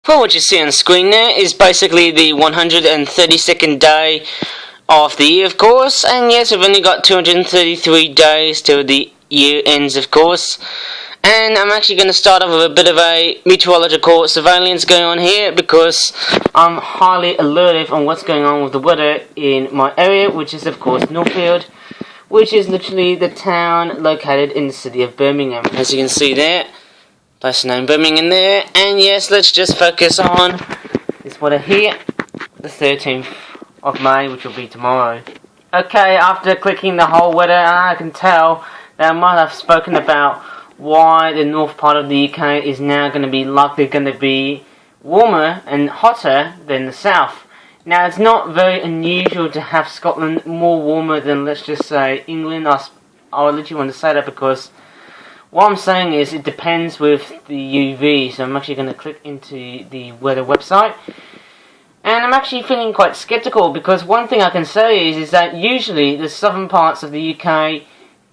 Well, what you see on screen there is basically the 132nd day of the year, of course, and yes, we've only got 233 days till the year ends, of course. And I'm actually going to start off with a bit of a meteorological surveillance going on here, because I'm highly alertive on what's going on with the weather in my area, which is of course Northfield, which is literally the town located in the city of Birmingham, as you can see there. Place name Birmingham there, and yes, let's just focus on this weather here, the 13th of May, which will be tomorrow. Okay, after clicking the whole weather, I can tell that I might have spoken about why the north part of the UK is now likely going to be warmer and hotter than the south. Now, it's not very unusual to have Scotland more warmer than, let's just say, England. I literally want to say that because what I'm saying is it depends with the UV. So I'm actually going to click into the weather website, and I'm actually feeling quite skeptical, because one thing I can say is that usually the southern parts of the UK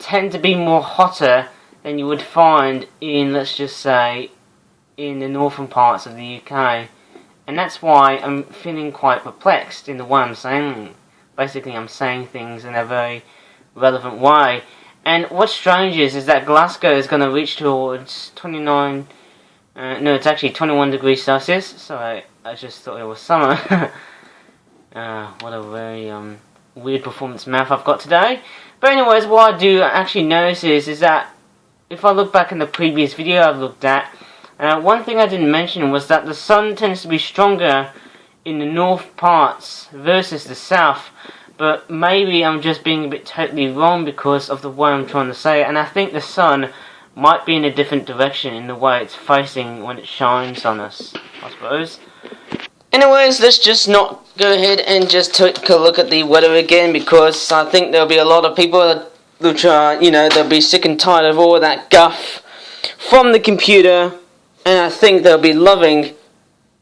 tend to be more hotter than you would find in, let's just say, in the northern parts of the UK. And that's why I'm feeling quite perplexed in the way I'm saying. Basically, I'm saying things in a very relevant way. And what's strange is that Glasgow is going to reach towards 21 degrees Celsius. Sorry, I just thought it was summer. What a very weird performance math I've got today. But anyways, what I do actually notice is that if I look back in the previous video I've looked at, one thing I didn't mention was that the sun tends to be stronger in the north parts versus the south. But maybe I'm just being a bit totally wrong because of the way I'm trying to say it, and I think the sun might be in a different direction in the way it's facing when it shines on us, I suppose. Anyways, let's just not go ahead and just take a look at the weather again, because I think there'll be a lot of people which are, they'll be sick and tired of all that guff from the computer, and I think they'll be loving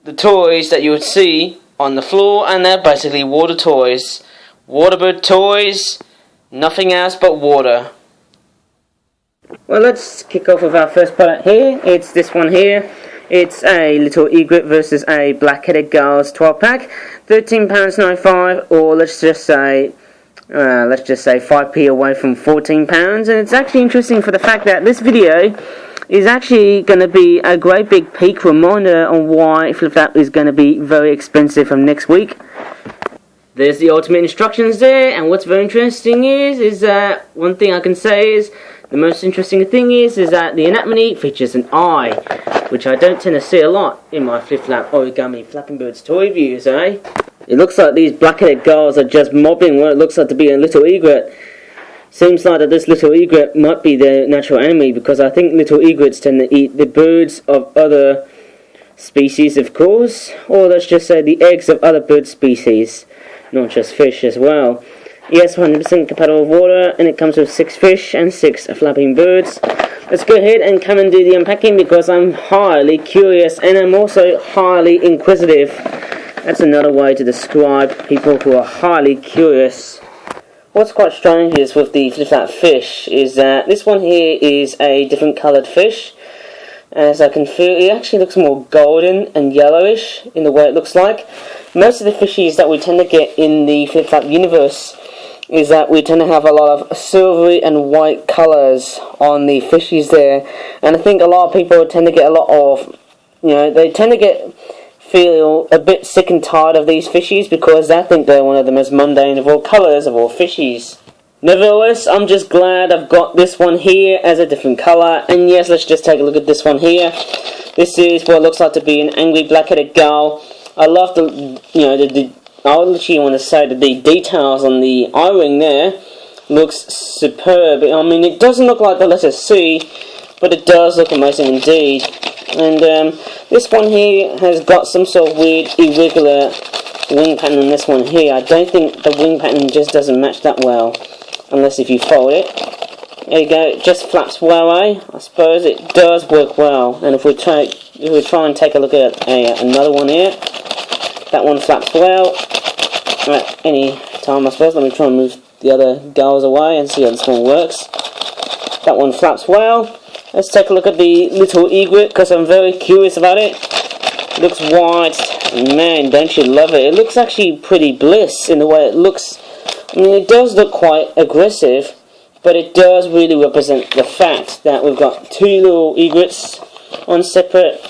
the toys that you would see on the floor, and they're basically water toys. Waterbird toys, nothing else but water. Well, let's kick off with our first product here. It's this one here. It's a little egret versus a black-headed Gulls 12-pack, £13.95, or let's just say 5p away from £14. And it's actually interesting for the fact that this video is actually going to be a great big peak reminder on why Flip Flap is going to be very expensive from next week. There's the ultimate instructions there, and what's very interesting is that one thing I can say is the most interesting thing is that the anatomy features an eye, which I don't tend to see a lot in my Flip Flap Origami Flapping Birds toy reviews, eh? It looks like these black-headed Gulls are just mobbing what it looks like to be a little egret. Seems like that this little egret might be their natural enemy, because I think little egrets tend to eat the birds of other species, of course, or let's just say the eggs of other bird species. Not just fish as well. Yes, 100% compatible with water, and it comes with 6 fish and 6 flapping birds. Let's go ahead and come and do the unpacking, because I'm highly curious and I'm also highly inquisitive. That's another way to describe people who are highly curious. What's quite strange is with the Flip Flap fish is that this one here is a different coloured fish. As I can feel, it actually looks more golden and yellowish in the way it looks like. Most of the fishies that we tend to get in the Flip Flap universe is that we tend to have a lot of silvery and white colours on the fishies there. And I think a lot of people tend to get a lot of, they tend to feel a bit sick and tired of these fishies, because I think they're one of the most mundane of all colours of all fishies. Nevertheless, I'm just glad I've got this one here as a different colour. And yes, let's just take a look at this one here. This is what looks like to be an angry black-headed gull. I love I literally want to say that the details on the eye ring there looks superb. I mean, it doesn't look like the letter C, but it does look amazing indeed. And this one here has got some sort of weird, irregular wing pattern on this one here. I don't think the wing pattern just doesn't match that well, unless if you fold it. There you go, it just flaps well, eh? I suppose it does work well. And if we try and take a look at another one here, that one flaps well. At any time, I suppose. Let me try and move the other Gulls away and see how this one works. That one flaps well. Let's take a look at the little egret, because I'm very curious about it. Looks white. Man, don't you love it? It looks actually pretty bliss in the way it looks. I mean, it does look quite aggressive, but it does really represent the fact that we've got two little egrets on separate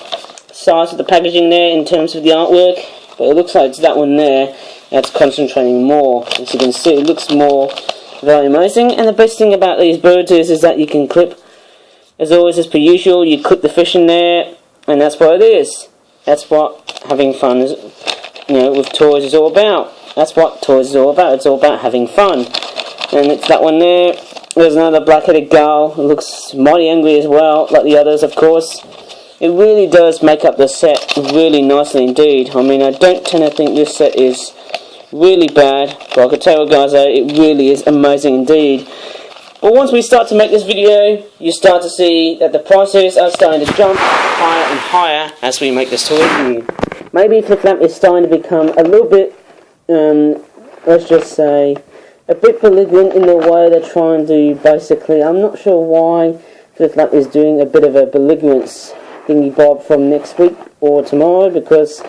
sides of the packaging there in terms of the artwork. But it looks like it's that one there that's concentrating more. As you can see, it looks more very amazing. And the best thing about these birds is that you can clip, as always, as per usual, you clip the fish in there, and that's what it is. That's what having fun is, with toys is all about. That's what toys is all about. It's all about having fun. And it's that one there. There's another black-headed gull. It looks mighty angry as well, like the others, of course. It really does make up the set really nicely indeed. I mean, I don't tend to think this set is really bad, but I can tell you guys, it really is amazing indeed. But once we start to make this video, you start to see that the prices are starting to jump higher and higher as we make this toy review. Maybe Flip Flap is starting to become a little bit, let's just say, a bit belligerent in the way they're trying to basically. I'm not sure why Flip Flap is doing a bit of a belligerence thingy bob from next week or tomorrow, because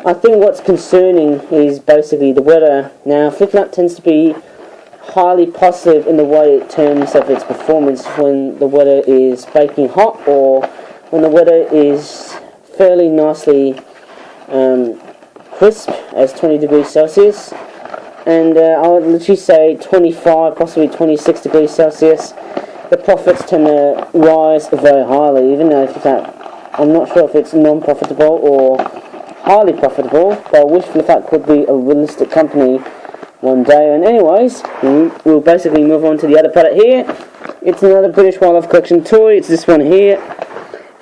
I think what's concerning is basically the weather. Now, Flip Flap tends to be highly positive in the way in terms of its performance when the weather is baking hot or when the weather is fairly nicely crisp as 20 degrees Celsius, and I would literally say 25, possibly 26 degrees Celsius. The profits tend to rise very highly, even though I'm not sure if it's non-profitable or highly profitable, but I wish Flip Flap could be a realistic company one day. And anyways, we'll basically move on to the other product here. It's another British Wildlife Collection toy. It's this one here,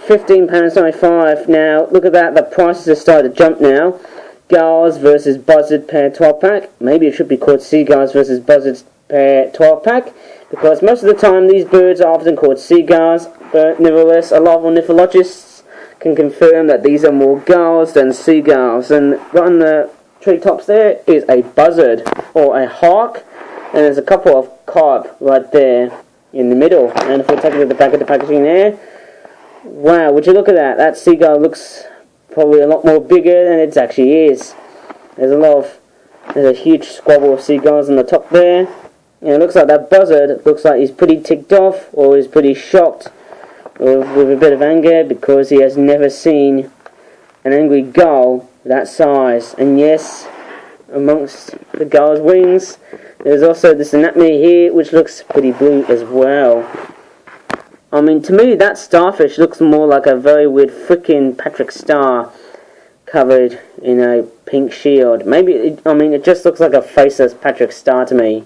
£15.95. Now, look at that, the prices have started to jump now. Gulls versus buzzard pair 12-pack. Maybe it should be called seagulls versus buzzards pair 12-pack, because most of the time these birds are often called seagulls, but nevertheless, a lot of ornithologists can confirm that these are more gulls than seagulls. And right on the treetops there is a buzzard or a hawk, and there's a couple of carp right there in the middle. And if we take a look at the back of the packaging there, wow, would you look at that? That seagull looks probably a lot more bigger than it actually is. There's a huge squabble of seagulls on the top there. And it looks like that buzzard looks like he's pretty ticked off, or he's pretty shocked with a bit of anger, because he has never seen an angry gull that size. And yes, amongst the gull's wings, there's also this anatomy here, which looks pretty blue as well. I mean, to me, that starfish looks more like a very weird freaking Patrick Star covered in a pink shield. Maybe, it just looks like a faceless Patrick Star to me.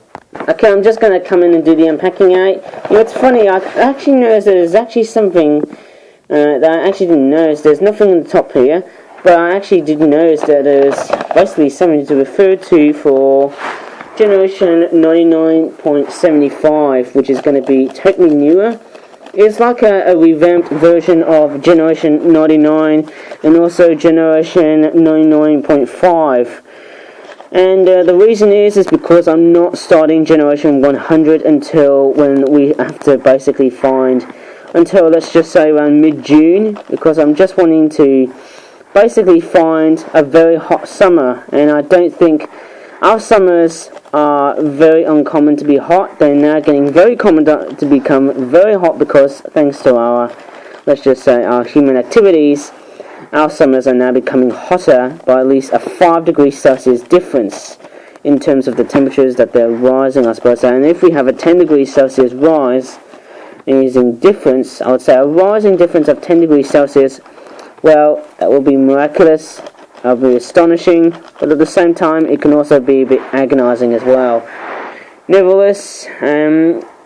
Okay, I'm just going to come in and do the unpacking, it's funny, I actually noticed that there's actually something that I actually didn't notice. There's nothing on the top here, but I actually did notice that there's basically something to refer to for Generation 99.75, which is going to be totally newer. It's like a revamped version of Generation 99 and also Generation 99.5. And the reason is because I'm not starting Generation 100 until when we have to basically until let's just say around mid-June, because I'm just wanting to basically find a very hot summer. And I don't think our summers are very uncommon to be hot. They're now getting very common to become very hot, because thanks to our, let's just say, our human activities, our summers are now becoming hotter by at least a 5 degrees Celsius difference in terms of the temperatures that they're rising, I suppose. And if we have a 10 degrees Celsius rise, using difference, I would say a rising difference of 10 degrees Celsius, well, that will be miraculous, that will be astonishing, but at the same time, it can also be a bit agonizing as well. Nevertheless,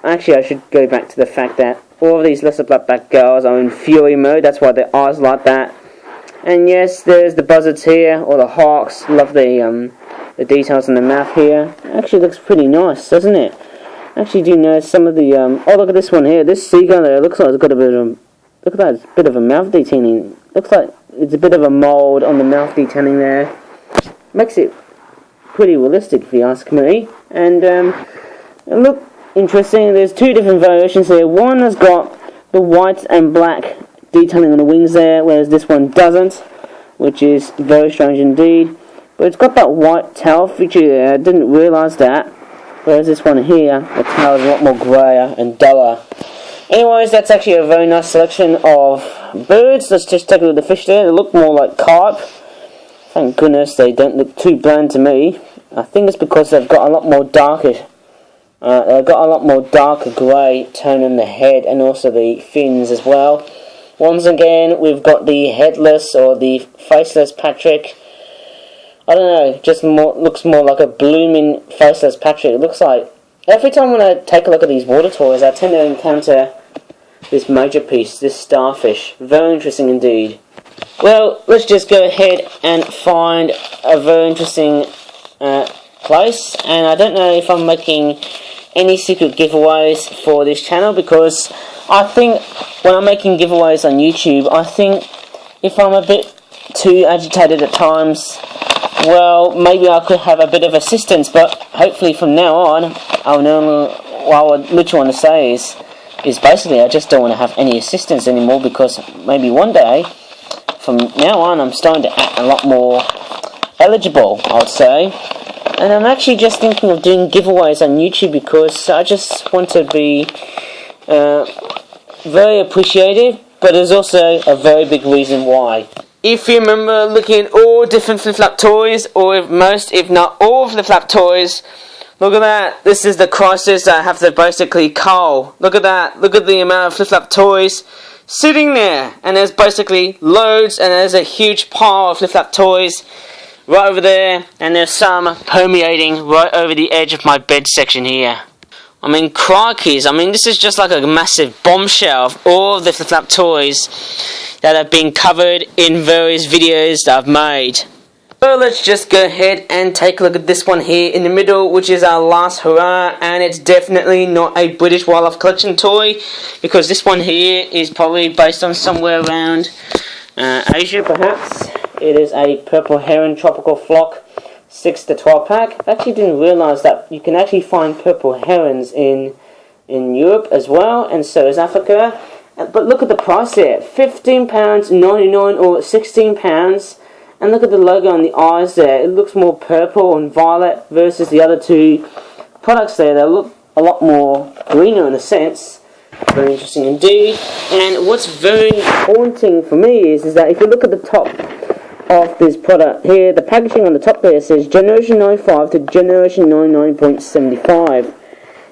actually I should go back to the fact that all of these lesser black-backed gulls are in fury mode. That's why their eyes like that. And yes, there's the buzzards here, or the hawks. Love the details in the mouth here. It actually looks pretty nice, doesn't it? Actually do notice some of the, oh, look at this one here. This seagull there looks like it's got a bit of, look at that, it's a bit of a mouth detailing. Looks like it's a bit of a mould on the mouth detailing there. Makes it pretty realistic, if you ask me. And look, interesting, there's two different variations here. One has got the white and black detailing on the wings there, whereas this one doesn't. which is very strange indeed. But it's got that white tail feature. I didn't realise that. Whereas this one here, the tail is a lot more greyer and duller. Anyways, that's actually a very nice selection of birds. Let's just take a look at the fish there. They look more like carp. Thank goodness they don't look too bland to me. I think it's because they've got a lot more darker grey tone in the head and also the fins as well. Once again, we've got the headless or the faceless Patrick. I don't know, just looks more like a blooming faceless Patrick. It looks like every time when I take a look at these water toys, I tend to encounter this major piece, this starfish. Very interesting indeed. Well, let's just go ahead and find a very interesting place. And I don't know if I'm making any secret giveaways for this channel, because I think when I'm making giveaways on YouTube, I think if I'm a bit too agitated at times, well, maybe I could have a bit of assistance, but hopefully from now on, what I literally want to say is basically I just don't want to have any assistance anymore, because maybe one day, from now on, I'm starting to act a lot more eligible, I would say. And I'm actually just thinking of doing giveaways on YouTube, because I just want to be very appreciative, but there's also a very big reason why. If you remember looking at all different flip-flap toys, or if not all flip-flap toys, look at that. This is the crisis that I have to basically cull. Look at that. Look at the amount of flip-flap toys sitting there. And there's basically loads, and there's a huge pile of flip-flap toys right over there. And there's some permeating right over the edge of my bed section here. I mean, crikeys. I mean, this is just like a massive bombshell of all of the flip-flap toys that have been covered in various videos that I've made. So let's just go ahead and take a look at this one here in the middle, which is our last hurrah, and it's definitely not a British wildlife collection toy, because this one here is probably based on somewhere around Asia perhaps. It is a purple heron tropical flock 6 to 12 pack. I actually didn't realise that you can actually find purple herons in Europe as well, and so is Africa. But look at the price there, £15.99 or £16. And look at the logo on the eyes there. It looks more purple and violet versus the other two products there. They look a lot more greener in a sense. Very interesting indeed. And what's very haunting for me is that if you look at the top of this product here, the packaging on the top there says Generation 95 to Generation 99.75.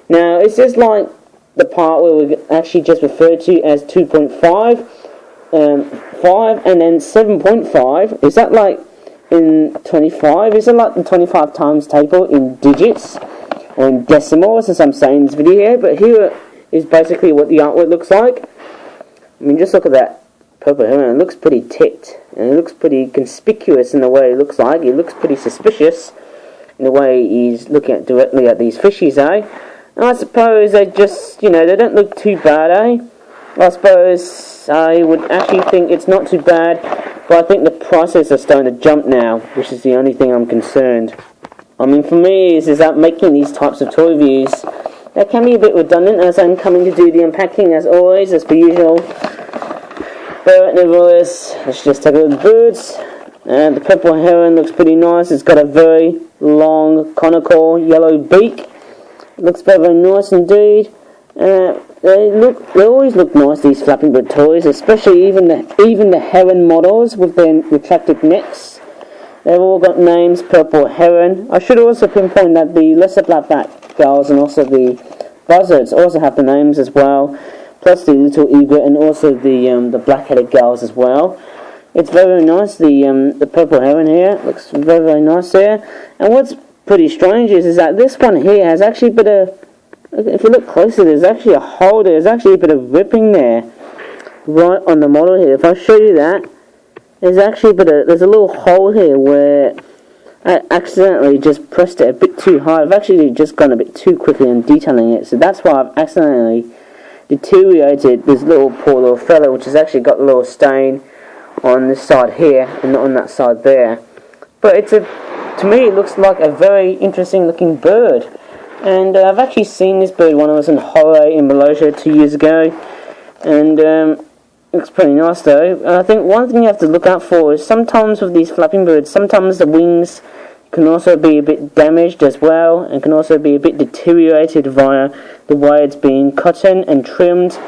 Now, is this like the part where we actually just referred to as 2.5, 5, and then 7.5? Is that like in 25? Is it like the 25 times table in digits or in decimals, as I'm saying in this video here? But here is basically what the artwork looks like. I mean, just look at that purple heron. It looks pretty ticked, and it looks pretty conspicuous in the way it looks like. It looks pretty suspicious in the way he's looking directly at these fishies, eh? And I suppose they just, they don't look too bad, eh? I suppose I would actually think it's not too bad, but I think the prices are starting to jump now, which is the only thing I'm concerned. I mean, for me, is that making these types of toy reviews, that can be a bit redundant, as I'm coming to do the unpacking as always, as per usual. But nevertheless, let's just take a look at the birds. And the purple heron looks pretty nice. It's got a very long, conical, yellow beak. It looks very, very nice indeed. They always look nice, these flapping bird toys, especially even the heron models with their retracted necks. They've all got names, purple heron. I should also pinpoint that the lesser blackback gulls and also the buzzards also have the names as well, plus the little egret and also the black-headed gulls as well. It's very, very nice. The purple heron here looks very, very nice there. And what's pretty strange is that this one here has actually a bit of, if you look closer, there's actually a hole there. There's actually a bit of ripping there right on the model here. If I show you that, there's actually there's a little hole here where I accidentally just pressed it a bit too hard. I've actually just gone a bit too quickly in detailing it, so that's why I've accidentally deteriorated this poor little fella, which has actually got a little stain on this side here and not on that side there. But to me, it looks like a very interesting looking bird. And I've actually seen this bird when I was in Horo in Malaysia 2 years ago. And looks pretty nice though. And I think one thing you have to look out for is sometimes with these flapping birds, sometimes the wings can also be a bit damaged as well, and can also be a bit deteriorated via the way it's being cut in and trimmed.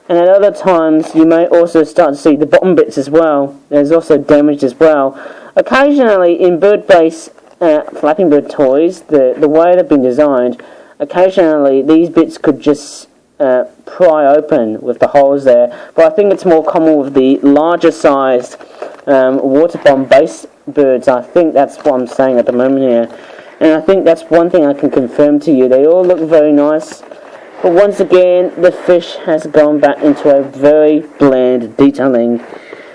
And at other times you may also start to see the bottom bits as well. There's also damaged as well. Occasionally in bird-based flapping bird toys, the way they've been designed, occasionally these bits could just pry open with the holes there. But I think it's more common with the larger sized water bomb based birds. I think that's what I'm saying at the moment here. And I think that's one thing I can confirm to you. They all look very nice. But once again, the fish has gone back into a very bland detailing,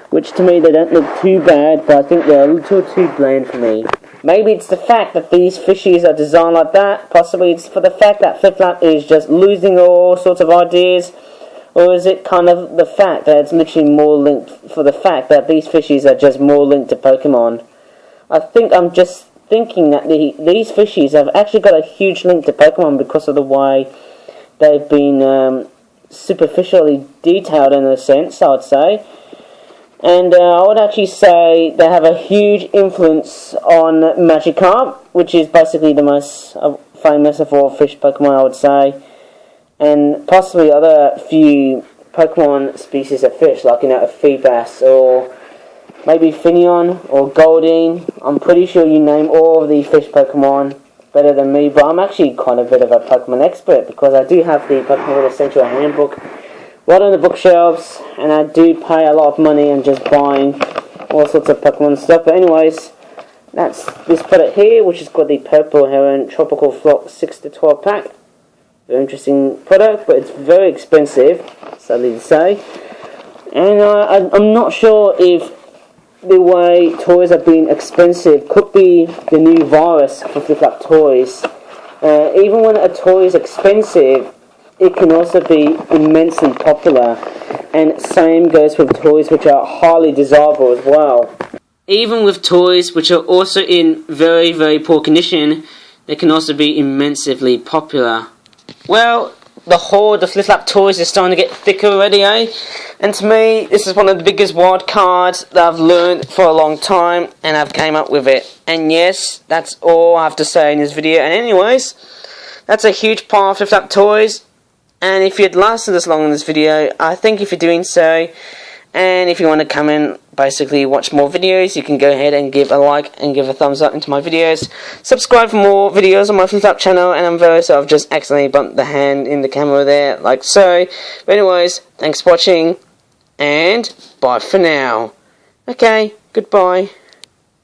which to me they don't look too bad, but I think they're a little too bland for me. Maybe it's the fact that these fishies are designed like that. Possibly it's for the fact that Flip Flap is just losing all sorts of ideas. Or is it kind of the fact that it's literally more linked for the fact that these fishies are just more linked to Pokemon? I think I'm just thinking that these fishies have actually got a huge link to Pokemon because of the way they've been superficially detailed in a sense, I would say. And I would actually say they have a huge influence on Magikarp, which is basically the most famous of all fish Pokemon, I would say. And possibly other few Pokemon species of fish, like, a Feebas, or maybe Finneon, or Goldeen. I'm pretty sure you name all of the fish Pokemon better than me, but I'm actually quite a bit of a Pokemon expert, because I do have the Pokemon Essential Handbook right on the bookshelves, and I do pay a lot of money on just buying all sorts of Pokemon stuff. But anyways, that's this product here, which has got the Purple Heron Tropical Flock 6 to 12 pack. Very interesting product, but it's very expensive, sadly to say. And I'm not sure if the way toys are being expensive could be the new virus for Flip Flap toys. Even when a toy is expensive, it can also be immensely popular, and same goes with toys which are highly desirable as well. Even with toys which are also in very, very poor condition, they can also be immensely popular. Well, the horde of Flip Flap toys is starting to get thicker already, eh? And to me, this is one of the biggest wild cards that I've learned for a long time, and I've came up with it. And yes, that's all I have to say in this video. And anyways, that's a huge pile of Flip Flap toys. And if you'd lasted this long in this video, I thank you for doing so. And if you want to come in, basically watch more videos, you can go ahead and give a like and give a thumbs up into my videos. Subscribe for more videos on my Flip Flap channel, and I'm very sorry I've just accidentally bumped the hand in the camera there, like so. But anyways, thanks for watching, and bye for now. Okay, goodbye.